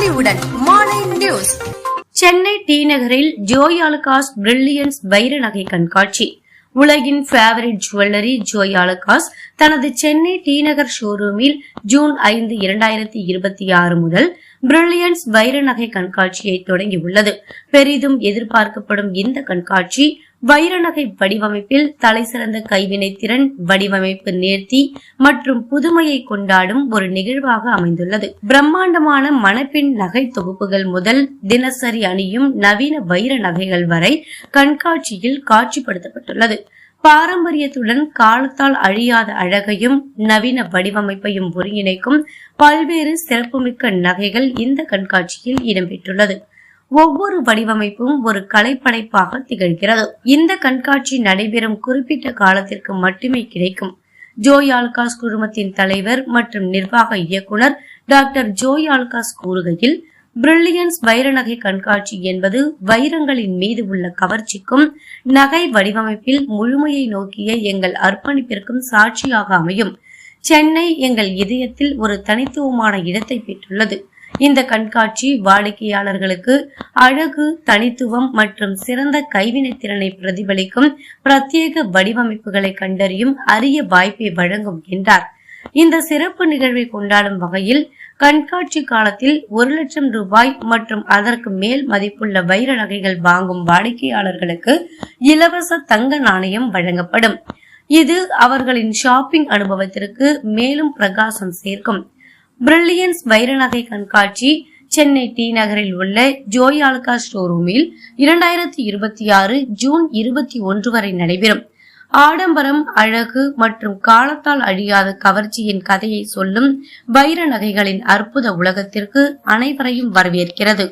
பொலிவுடன் மாலை news. Chennai D நகரில் ஜோய் ஆலுகாஸ் பிரில்லியன்ஸ் வைர நகை கண்காட்சி. உலகின் ஃபேவரட் ஜுவல்லரி ஜோய் ஆலுகாஸ் தனது சென்னை டி நகர் ஷோரூமில் ஜூன் 5, 2026 முதல் பிரில்லியன்ஸ் வைர நகை கண்காட்சியை தொடங்கியுள்ளது. பெரிதும் எதிர்பார்க்கப்படும் இந்த கண்காட்சி வைர நகை வடிவமைப்பில் தலைசிறந்த கைவினை திறன், வடிவமைப்பு நேர்த்தி மற்றும் புதுமையை கொண்டாடும் ஒரு நிகழ்வாக அமைந்துள்ளது. பிரம்மாண்டமான மணப்பெண் நகை தொகுப்புகள் முதல் தினசரி அணியும் நவீன வைர நகைகள் வரை கண்காட்சியில் காட்சிப்படுத்தப்பட்டுள்ளது. பாரம்பரியத்துடன் காலத்தால் அழியாத அழகையும் நவீன வடிவமைப்பையும் ஒருங்கிணைக்கும் பல்வேறு சிறப்புமிக்க நகைகள் இந்த கண்காட்சியில் இடம்பெற்றுள்ளது. ஒவ்வொரு வடிவமைப்பும் ஒரு கலைப்படைப்பாக திகழ்கிறது. இந்த கண்காட்சி நடைபெறும் குறிப்பிட்ட காலத்திற்கு மட்டுமே கிடைக்கும். ஜோய் ஆலுகாஸ் குழுமத்தின் தலைவர் மற்றும் நிர்வாக இயக்குனர் டாக்டர் ஜோய் ஆலுகாஸ் கூறுகையில், பிரில்லியன்ஸ் வைர நகை கண்காட்சி என்பது வைரங்களின் மீது உள்ள கவர்ச்சிக்கும் நகை வடிவமைப்பில் முழுமையை நோக்கிய எங்கள் அர்ப்பணிப்பிற்கும் சாட்சியாக அமையும். சென்னை எங்கள் இதயத்தில் ஒரு தனித்துவமான இடத்தை பெற்றுள்ளது. இந்த கண்காட்சி வாடிக்கையாளர்களுக்கு அழகு, தனித்துவம் மற்றும் சிறந்த கைவினை திறனை பிரதிபலிக்கும் பிரத்யேக வடிவமைப்புகளை கண்டறியும் அரிய வாய்ப்பை வழங்கும் என்றார். இந்த சிறப்பு நிகழ்வை கொண்டாடும் வகையில் கண்காட்சி காலத்தில் 1 லட்சம் ரூபாய் மற்றும் அதற்கு மேல் மதிப்புள்ள வைர நகைகள் வாங்கும் வாடிக்கையாளர்களுக்கு இலவச தங்க நாணயம் வழங்கப்படும். இது அவர்களின் ஷாப்பிங் அனுபவத்திற்கு மேலும் பிரகாசம் சேர்க்கும். பிரில்லியன்ஸ் வைர நகை கண்காட்சி சென்னை டி நகரில் உள்ள ஜோய் ஆலுகாஸ் ஷோரூமில் 2026 ஜூன் 21 வரை நடைபெறும். ஆடம்பரம், அழகு மற்றும் காலத்தால் அழியாத கவர்ச்சியின் கதையை சொல்லும் வைர நகைகளின் அற்புத உலகத்திற்கு அனைவரையும் வரவேற்கிறது.